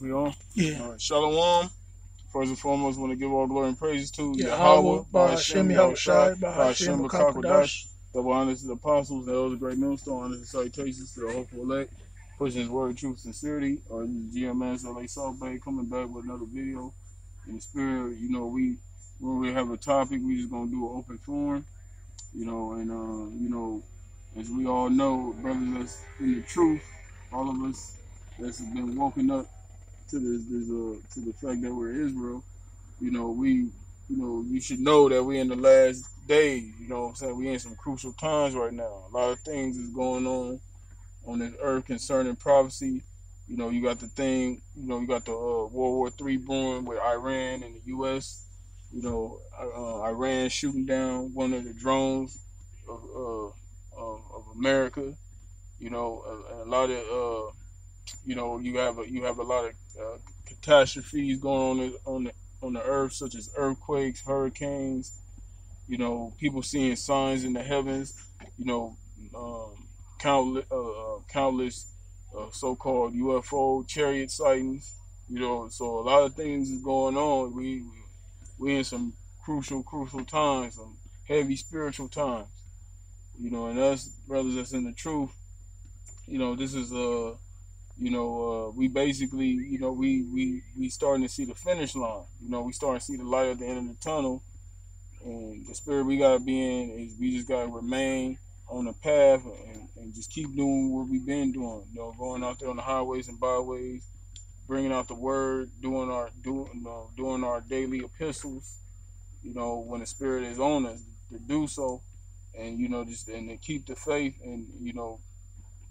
We on? Yeah. All right. Shalom. First and foremost, want to give all glory and praises to Yahweh, Yahweh, Bahashem, Bahashem, Yahushai, Yahushai, Bahashem, Bahashem, Bakakwadash. Bakakwadash. Double honors to the apostles, the elders, great millstone, honors and salutations to the hopeful elect, pushing his word, truth, sincerity. Or GMS LA Salt Bay coming back with another video. In the spirit, when we have a topic, we just gonna do an open forum, as we all know, brothers that's in the truth, all of us that's been woken up to to the fact that we're Israel, you should know that we're in the last days. You know what I'm saying? We in some crucial times right now. A lot of things is going on this earth concerning prophecy. You got the thing. You got the World War III brewing with Iran and the U.S. Iran shooting down one of the drones of America. A lot of you have a lot of catastrophes going on the earth, such as earthquakes, hurricanes. People seeing signs in the heavens. You know, countless so-called UFO chariot sightings. So a lot of things is going on. We in some crucial times, some heavy spiritual times. And us brothers that's in the truth. This is we basically, we starting to see the finish line. We starting to see the light at the end of the tunnel. And the spirit we gotta be in is we just gotta remain on the path and just keep doing what we've been doing. Going out there on the highways and byways, bringing out the word, doing our daily epistles. When the spirit is on us to do so, and and to keep the faith and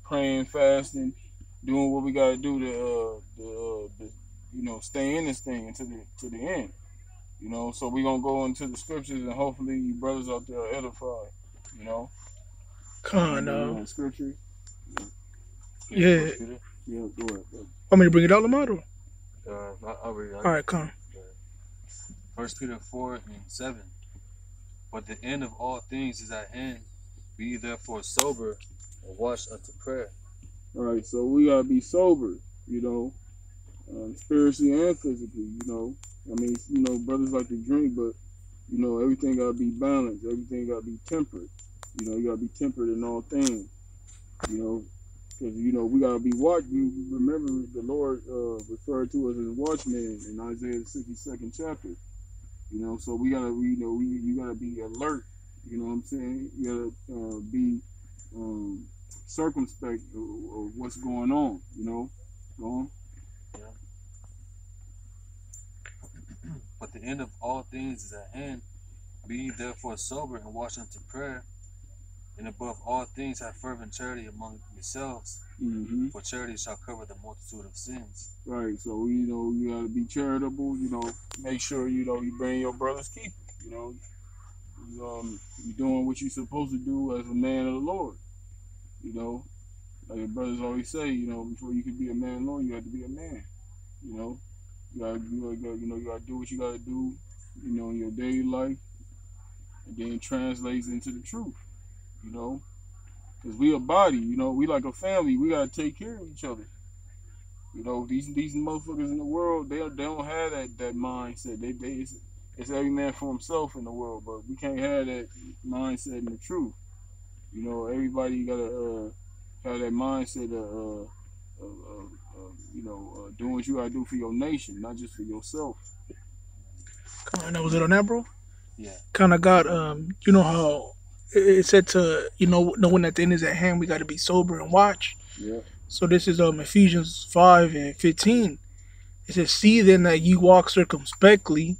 praying, fasting, doing what we got to do to stay in this thing to the end. So we're gonna go into the scriptures and hopefully you brothers out there are edified. Con, scripture. Yeah. Yeah, go ahead. Want me to bring it out, Lamar? I'll read it. All right, come. 1 Peter 4:7. But the end of all things is at hand. Be ye therefore sober and watch unto prayer. All right, so we gotta be sober, spiritually and physically. Brothers like to drink, but everything gotta be balanced. Everything gotta be tempered. You gotta be tempered in all things. Because we gotta be watching. Remember, the Lord referred to us as watchmen in Isaiah the 62nd chapter. So we gotta, you gotta be alert. You know what I'm saying? You gotta be circumspect of what's going on. Go on. Yeah. But the end of all things is at hand. Be ye therefore sober and watch unto prayer. And above all things have fervent charity among yourselves, for charity shall cover the multitude of sins. Right. So you gotta be charitable. Make sure you bring your brother's keeper. You doing what you're supposed to do as a man of the Lord. Like your brothers always say, before you can be a man of the Lord, you have to be a man. You gotta do what you gotta do, in your daily life, and then it translates into the truth. Because we a body, we like a family. We gotta take care of each other. These motherfuckers in the world, they don't have that mindset. It's every man for himself in the world, but we can't have that mindset in the truth. Everybody gotta have that mindset of doing what you gotta do for your nation, not just for yourself. That was it on that, bro? Yeah. Kind of got, you know how it said to, knowing that the end is at hand, we got to be sober and watch. Yeah. So this is Ephesians 5:15. It says, see then that you walk circumspectly,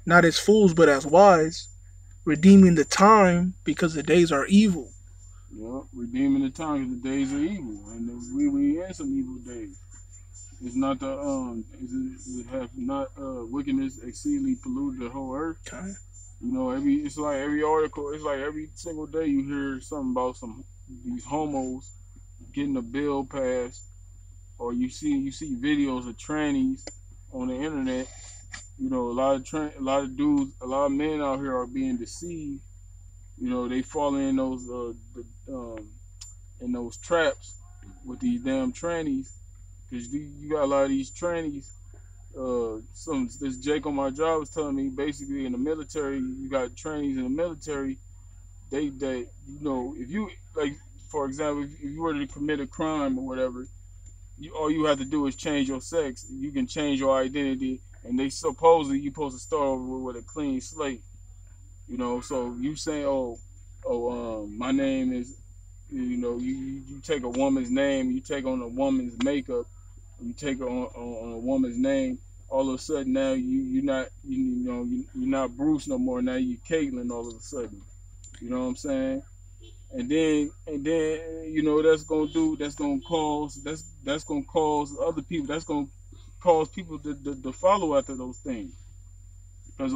not as fools, but as wise, redeeming the time because the days are evil. Yeah, redeeming the time because the days are evil. And we in some evil days. It's not it have not wickedness exceedingly polluted the whole earth. Okay. It's like every article, it's like every single day you hear something about these homos getting a bill passed, or you see videos of trannies on the internet. A lot of dudes, a lot of men out here are being deceived. They fall in those traps with these damn trannies. because you got a lot of these trannies. This Jake on my job was telling me basically in the military, you got trannies in the military. They you know, if you like, for example, if you were to commit a crime or whatever, all you have to do is change your sex. You can change your identity, and they supposedly you supposed to start over with a clean slate. You know, so you saying, my name is, you know, you take a woman's name, you take on a woman's makeup, you take on a woman's name. All of a sudden now you're not you're not Bruce no more. Now you Caitlyn all of a sudden. You know what I'm saying? And then you know that's gonna cause other people, that's gonna cause people to follow after those things. Because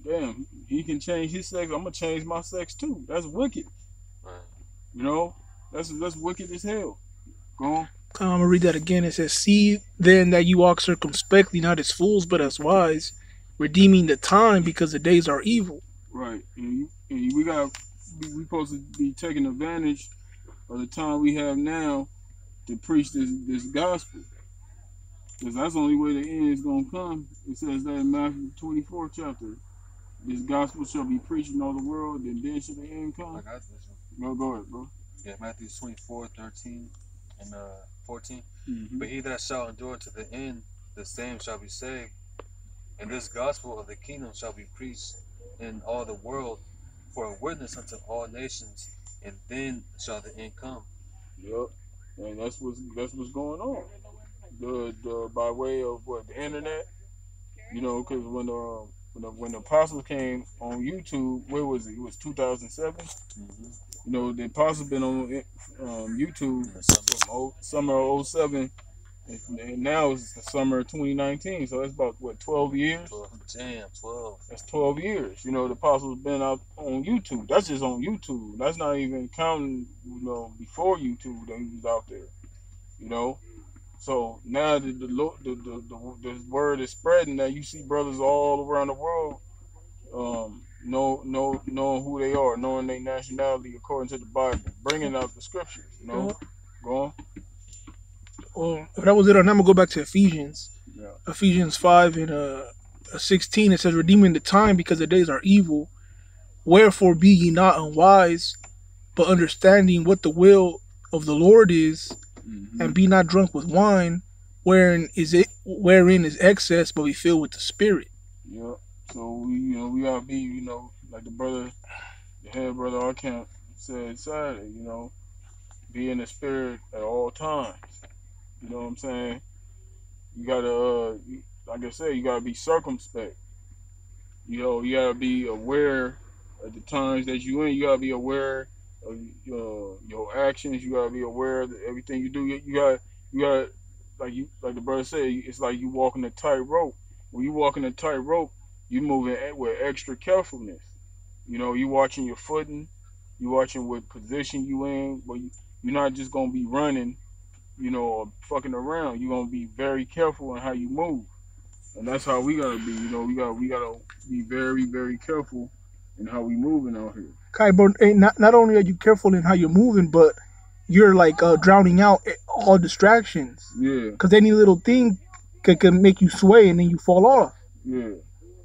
damn, he can change his sex, I'm gonna change my sex too. That's wicked. You know, that's wicked as hell. Go on. I'm gonna read that again. It says, "See then that you walk circumspectly, not as fools, but as wise, redeeming the time, because the days are evil." Right, and we supposed to be taking advantage of the time we have now to preach this gospel, because that's the only way the end is gonna come. It says that in Matthew 24 chapter. This gospel shall be preached in all the world, and then shall the end come. I got this. No, go ahead, bro. Yeah, Matthew 24:13 and 14. Mm-hmm. But he that shall endure to the end, the same shall be saved. And this gospel of the kingdom shall be preached in all the world for a witness unto all nations, and then shall the end come. Yep, and that's what's going on. The by way of the internet, you know, because when the apostles came on YouTube, where was it? It was 2007. Mm-hmm. You know, the apostles been on YouTube from summer of 07, and now it's the summer of 2019. So that's about 12 years. 12. That's 12 years. You know, the apostles been out on YouTube. That's just on YouTube. That's not even counting, you know, before YouTube that he was out there. You know. So now the word is spreading that you see brothers all around the world knowing who they are, knowing their nationality according to the Bible, bringing out the scriptures. You know, go on. Well, that was it. And I'm gonna go back to Ephesians. Yeah. Ephesians 5 and 16. It says, "Redeeming the time, because the days are evil. Wherefore be ye not unwise, but understanding what the will of the Lord is." Mm-hmm. And be not drunk with wine, wherein is excess, but be filled with the Spirit. Yeah. So we gotta be, like the head brother our camp said Saturday, be in the Spirit at all times. You know what I'm saying? You gotta, like I said, you gotta be circumspect. You gotta be aware of the times that you in. You gotta be aware of your actions. You gotta be aware of everything you do. You gotta like the brother said, it's like you walking a tightrope. When you walking a tightrope, you moving with extra carefulness. You watching your footing. You watching what position you in. But you're not just gonna be running, or fucking around. You're gonna be very careful in how you move, and that's how we gotta be. We gotta be very, very careful in how we moving out here. Kai, bro, not only are you careful in how you're moving, but you're like drowning out all distractions. Yeah. Because any little thing can make you sway and then you fall off. Yeah.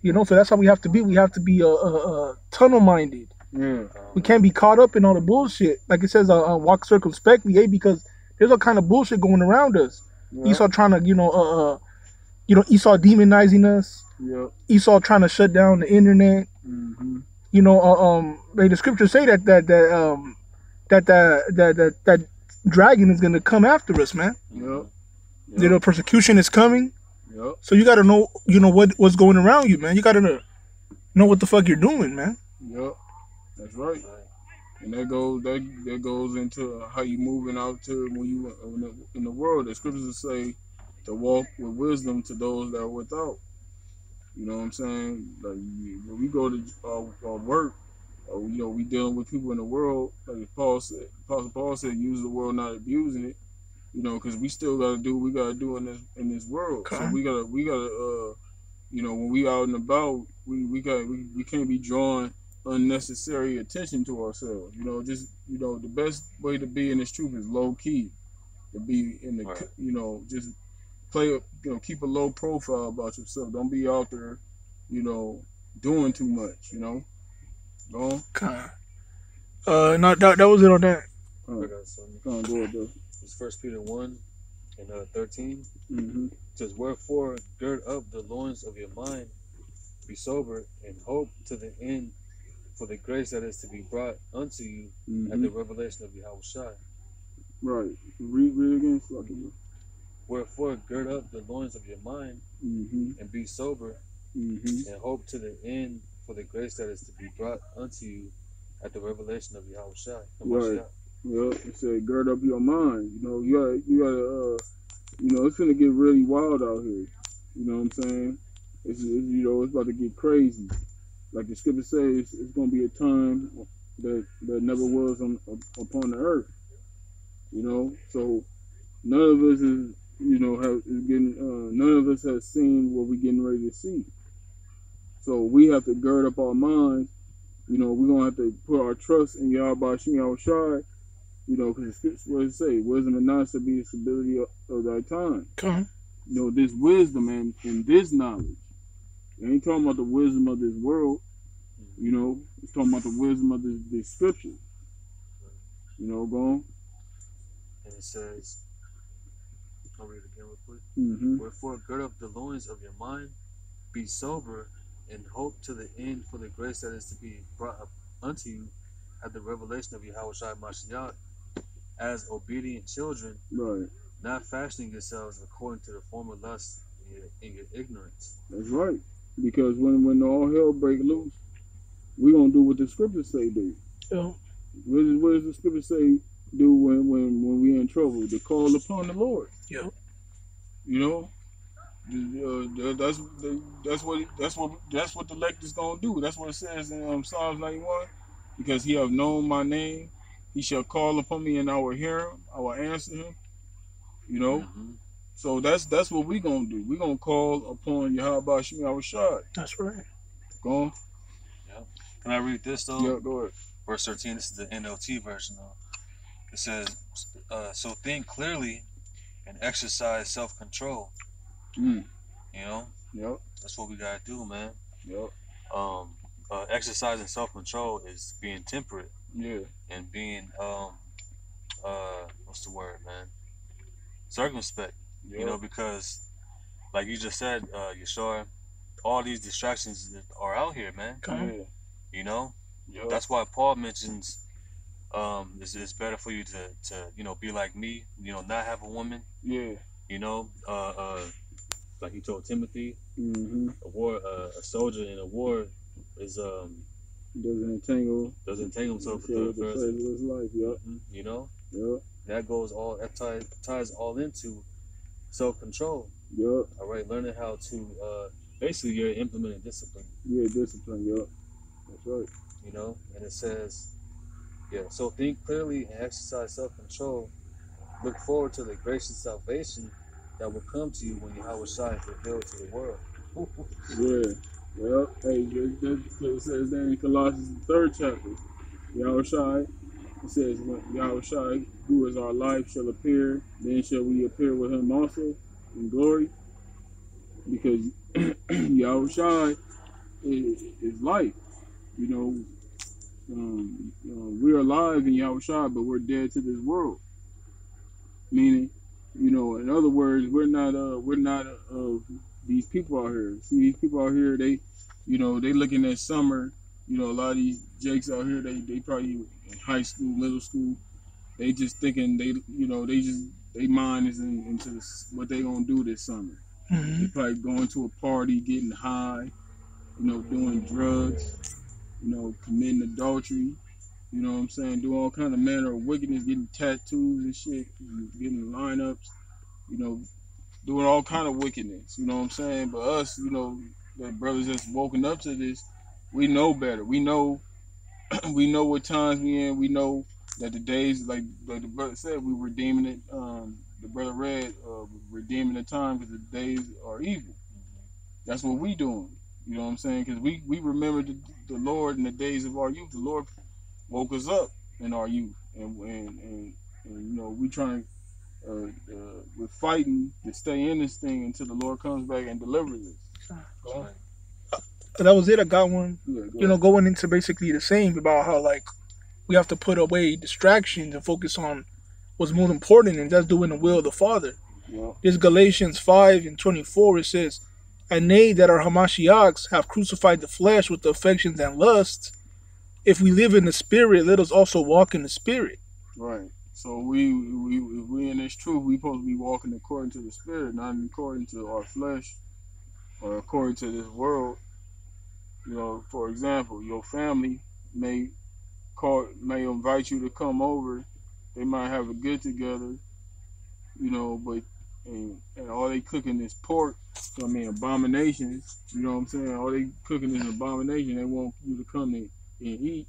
So that's how we have to be. We have to be tunnel minded. Yeah. We can't be caught up in all the bullshit. Like it says, walk circumspectly, because there's all kind of bullshit going around us. Yeah. Esau trying to, Esau demonizing us. Yeah. Esau trying to shut down the internet. Mm-hmm. The scriptures say that dragon is gonna come after us, man. Yep. Persecution is coming. Yep. So you gotta know, what's going around you, man. You gotta know what the fuck you're doing, man. Yep. That's right. And that goes into how you moving out to when you in the world. The scriptures say to walk with wisdom to those that are without. You know what I'm saying? Like when we go to our work, we dealing with people in the world. Like Apostle Paul said, use the world, not abusing it. Because we still gotta do what we gotta do in this world. Okay. So we gotta when we out and about, we can't be drawing unnecessary attention to ourselves. The best way to be in this truth is low key. to be in the, right. you know, just play, you know, keep a low profile about yourself. Don't be out there, you know, doing too much, you know. Go Kind. No, that was it on that. I got something. on, go ahead, though. It's 1 Peter 1 and 13. Mm-hmm. It says, wherefore gird up the loins of your mind, be sober, and hope to the end for the grace that is to be brought unto you at the revelation of Yahushua. Right. Read again, fucking. Wherefore gird up the loins of your mind, and be sober, and hope to the end for the grace that is to be brought unto you at the revelation of Yahushua. Right. Well, it said gird up your mind. You know, you gotta, you know, it's gonna get really wild out here. You know what I'm saying? It's you know, it's about to get crazy. Like the scripture says, it's gonna be a time that never was upon the earth. You know, so none of us is, you know, none of us has seen what we're getting ready to see. So we have to gird up our minds. You know, we're gonna have to put our trust in Yahweh Shem Yahushai. You know, because the scripture what it say, wisdom and knowledge shall be the stability of thy time. Okay. You know, this wisdom and this knowledge. It ain't talking about the wisdom of this world. You know, it's talking about the wisdom of the scripture. You know, go on. And it says, I'll read it again real quick. Wherefore gird up the loins of your mind, be sober, and hope to the end for the grace that is to be brought up unto you at the revelation of Yahushua Mashiach, as obedient children, right, not fashioning yourselves according to the former lusts in your ignorance. That's right. Because when all hell break loose, we gonna do what the scriptures say do. Yeah. What does the scripture say do when we in trouble? To call upon the Lord. Yeah. You know, that's what the elect is gonna do. That's what it says in Psalms 91. Because he have known my name, he shall call upon me, and I will hear him. I will answer him. You know. So that's what we gonna do. We gonna call upon Yahweh Shem Yahushai. That's right. Go on. Yeah. Can I read this though? Yeah, go ahead. Verse 13. This is the NLT version though. It says, "So think clearly and exercise self-control." You know. Yep. That's what we gotta do, man. Yep. Exercising self-control is being temperate. Yeah. And being what's the word, man? Circumspect. Yep. You know, because like you just said, Yeshua, all these distractions are out here, man. Yeah. You know? Yep. That's why Paul mentions it's better for you to you know, be like me, you know, not have a woman. Yeah. You know, like he told Timothy, a soldier in a war is doesn't entangle himself with the affairs of his life. Yep. You know. Yep. That ties all into self-control. Yep. All right, learning how to basically you're implementing discipline. Yeah, discipline. Yep. That's right. You know, and it says, yeah. So think clearly and exercise self-control. Look forward to the gracious salvation that will come to you when Yahushua is revealed to the world. Yeah. Well, hey, it says that in Colossians 3rd chapter, Yahushua, it says, when Yahushua, who is our life, shall appear, then shall we appear with him also in glory. Because Yahushua is life. You know, we're alive in Yahushua, but we're dead to this world. Meaning, you know, in other words, we're not these people out here. See, these people out here, they looking at summer. You know, a lot of these jakes out here, they probably in high school, middle school. They just thinking they mind is into this, what they gonna do this summer. They probably going to a party, getting high, you know, doing drugs, you know, committing adultery. You know what I'm saying? Do all kind of manner of wickedness, getting tattoos and shit, getting lineups, you know, doing all kind of wickedness. You know what I'm saying? But us, you know, the brothers that's woken up to this, we know better. We know what times we in. We know that the days, like the brother said, we redeeming it. The brother read, redeeming the time because the days are evil. That's what we doing. You know what I'm saying? Because we remember the Lord in the days of our youth. The Lord woke us up in our youth, and you know, we trying to we're fighting to stay in this thing until the Lord comes back and delivers us. Right. That was it. I got one. Yeah, Going into basically the same about how like we have to put away distractions and focus on what's most important, and that's doing the will of the Father. yeah. This Galatians 5:24, it says, "And they that are Hamashiachs have crucified the flesh with the affections and lusts. If we live in the Spirit, let us also walk in the Spirit." Right. So we in this truth, we supposed to be walking according to the Spirit, not according to our flesh or according to this world. For example, your family may invite you to come over. They might have a get together, but and all they cooking is pork. I mean, abominations. You know what I'm saying? All they cooking is abomination. They want you to come and eat.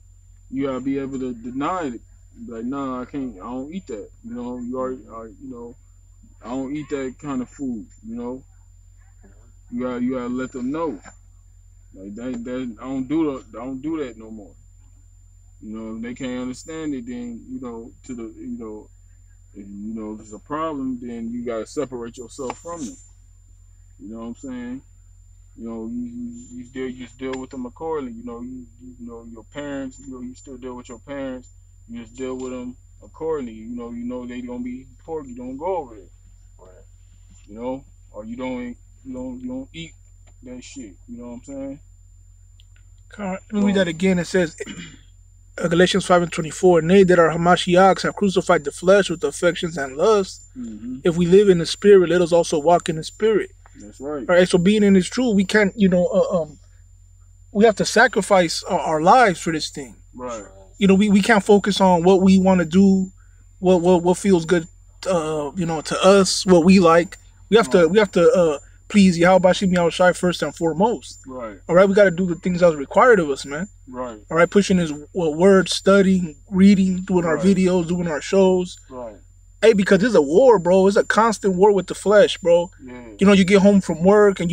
You gotta be able to deny it. Like, nah, I can't. I don't eat that. You already. I don't eat that kind of food. You gotta let them know. Like that. I don't do that no more. If they can't understand it, then if it's a problem, then you gotta separate yourself from them. You know what I'm saying? You just deal with them accordingly. Your parents. You still deal with your parents. You just deal with them accordingly. You know they gonna be eating pork. You don't go over there. Right. Or you don't eat that shit. You know what I'm saying? Let me read that again. It says, Galatians 5:24, "Nay, that our Hamashiachs have crucified the flesh with the affections and lusts. Mm-hmm. If we live in the Spirit, let us also walk in the Spirit." That's right. All right. So being in this truth, we can't, we have to sacrifice our lives for this thing. Right. We can't focus on what we want to do, what feels good, to us, what we like. We have to please Yahweh Shem Yahushai first and foremost. Right. All right. We got to do the things that's required of us, man. Right. All right. Pushing His word, studying, reading, doing our videos, doing our shows. Right. Hey, because it's a war, bro. It's a constant war with the flesh, bro. Yeah. You get home from work and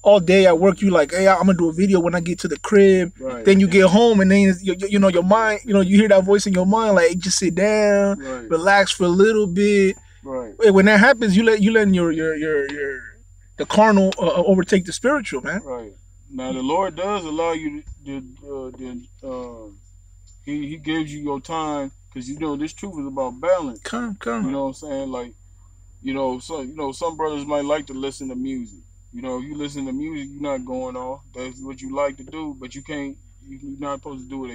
all day at work, you like, hey, I'm gonna do a video when I get to the crib. Right. Then you get home and then your mind, you hear that voice in your mind like, hey, just sit down, relax for a little bit. Right. Hey, when that happens, you letting the carnal overtake the spiritual, man. Right. Now the Lord does allow you He gives you your time, because this truth is about balance. Come. You know what I'm saying? Like, some brothers might like to listen to music. If you listen to music, you're not going off. That's what you like to do, but you're not supposed to do it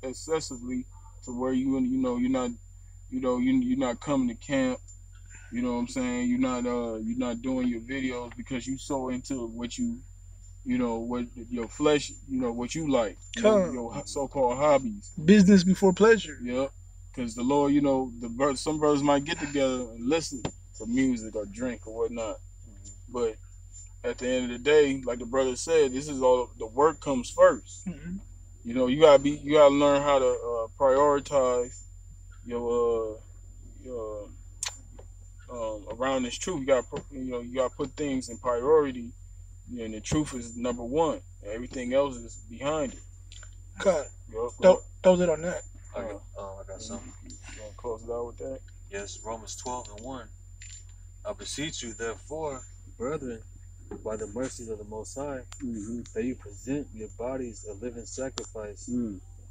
excessively to where you're not coming to camp. You know what I'm saying? You're not doing your videos because you so into what what your flesh, what you like, your so-called hobbies. Business before pleasure. Yep. Because the Lord, some brothers might get together and listen to music or drink or whatnot. But at the end of the day, like the brother said, this is all, the work comes first. Mm-hmm. You gotta learn how to prioritize your around this truth. You gotta put things in priority, and the truth is number one. Everything else is behind it. God, that was it on that. I got something. You want to close it out with that? Yes, Romans 12:1. I beseech you, therefore, brethren, by the mercies of the Most High, that you present your bodies a living sacrifice,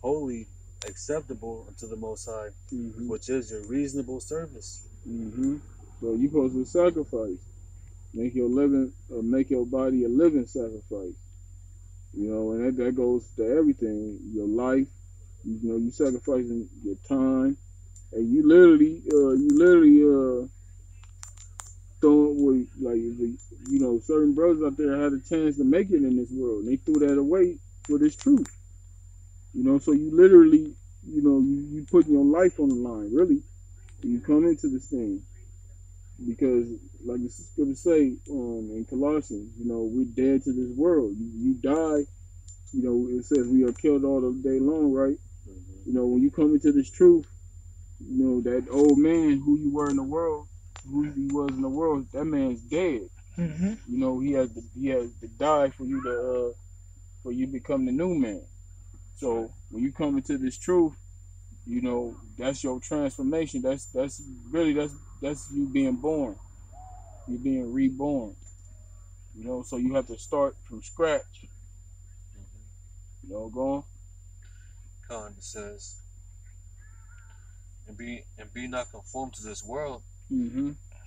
holy, acceptable unto the Most High, which is your reasonable service. So you're supposed to sacrifice. Make your body a living sacrifice. And that goes to everything. Your life. You sacrificing your time, and you literally throwing away, like, certain brothers out there had a chance to make it in this world, and they threw that away for this truth. So you literally, you putting your life on the line, really. You come into this thing because, like the scripture say in Colossians, we're dead to this world. You die. It says we are killed all the day long, right? When you come into this truth, that old man who you were in the world, who he was in the world, that man's dead. He has to die for you to become the new man. So when you come into this truth, that's your transformation. That's that's you being born. You're being reborn. You know, so you have to start from scratch. You know, go on. Con, it says, and be not conformed to this world,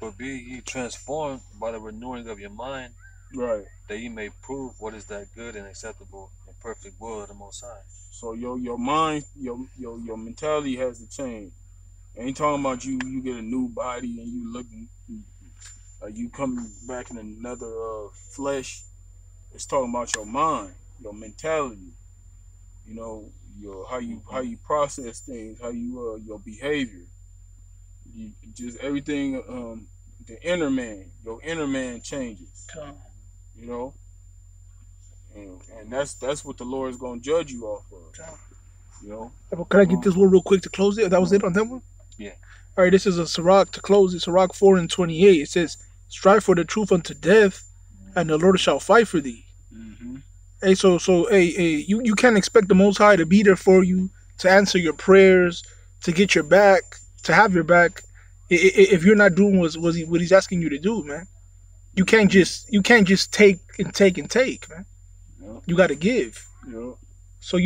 but be ye transformed by the renewing of your mind, right? That ye may prove what is that good and acceptable and perfect will of the Most High. So your mind, your mentality has to change. Ain't talking about you get a new body and you looking you coming back in another flesh. It's talking about your mind, your mentality. You know, your how you process things, how you your behavior. You just everything. The inner man, your inner man changes. You know, and that's what the Lord is gonna judge you off of. You know. Can I get this one real quick to close it? That was it on that one? Yeah. All right, this is a Sirach to close it. Sirach 4:28. It says, "Strive for the truth unto death, and the Lord shall fight for thee." Hey, hey, you can't expect the Most High to be there for you, to answer your prayers, to get your back, to have your back, if you're not doing what He's asking you to do, man. You can't just take, man. Yeah. You got to give. Yeah. So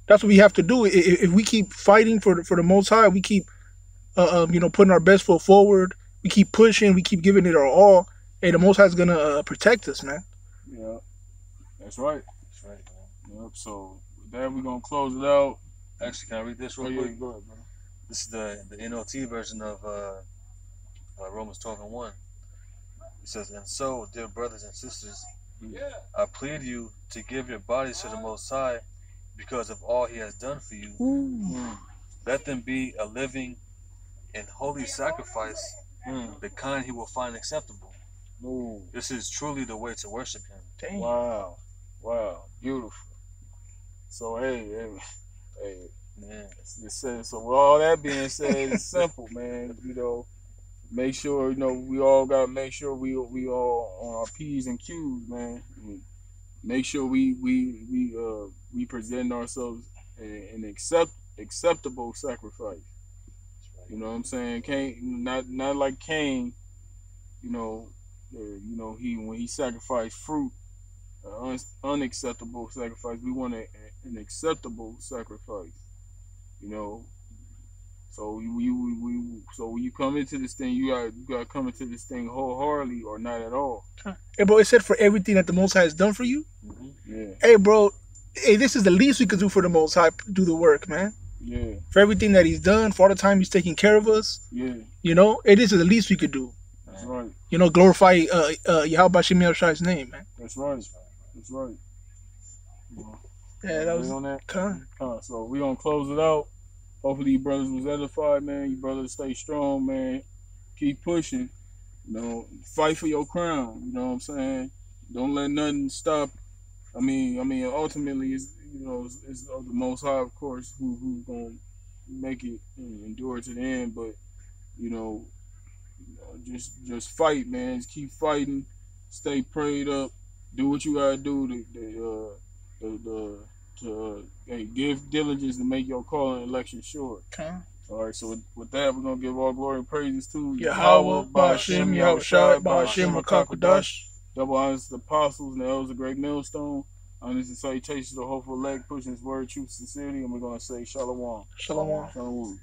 that's what we have to do. If we keep fighting for the Most High, we keep putting our best foot forward. We keep pushing. We keep giving it our all. Hey, the Most High is gonna protect us, man. Yeah, that's right. That's right, man. Yep. So with that, we're gonna close it out. Actually, can I read this real quick? Go ahead, brother. This is the NLT version of Romans 12:1. It says, "And so, dear brothers and sisters, I plead you to give your bodies to the Most High because of all He has done for you. Let them be a living and holy sacrifice, the kind He will find acceptable. This is truly the way to worship Him." Dang. Wow, beautiful. So hey, man. So with all that being said, it's simple, man. You know, make sure we all gotta make sure we all on our P's and Q's, man. Make sure we present ourselves an acceptable sacrifice. You know what I'm saying? Cain, not like Cain. He when he sacrificed fruit, unacceptable sacrifice. We want an acceptable sacrifice. So when you come into this thing, you gotta come into this thing wholeheartedly or not at all. Hey, bro, it said for everything that the Most High has done for you. Yeah. Hey, bro, this is the least we could do for the Most High. Do the work, man. Yeah. For everything that He's done, for all the time He's taking care of us. Yeah. It is the least we could do. That's right. Glorify Yahweh Hashem Yahshua's name, man. That's right. Yeah, that was on that. So we gonna close it out. Hopefully, you brothers was edified, man. You brothers stay strong, man. Keep pushing. Fight for your crown. You know what I'm saying? Don't let nothing stop. I mean, ultimately, it's of the Most High, of course, who's gonna make it and endure to the end. But just fight, man. Just keep fighting. Stay prayed up. Do what you gotta do to give diligence to make your call and election sure. Okay. All right. So with that, we're gonna give all glory and praises to Yahweh, Ba'ashem, Yahushua, Ba'ashem, Rakakwadash. Double honors to the apostles and the elders of Great Millstone. Honors and salutations to the hopeful elect, pushing His word, truth, sincerity, and we're gonna say Shalom. Shalom. Shalom.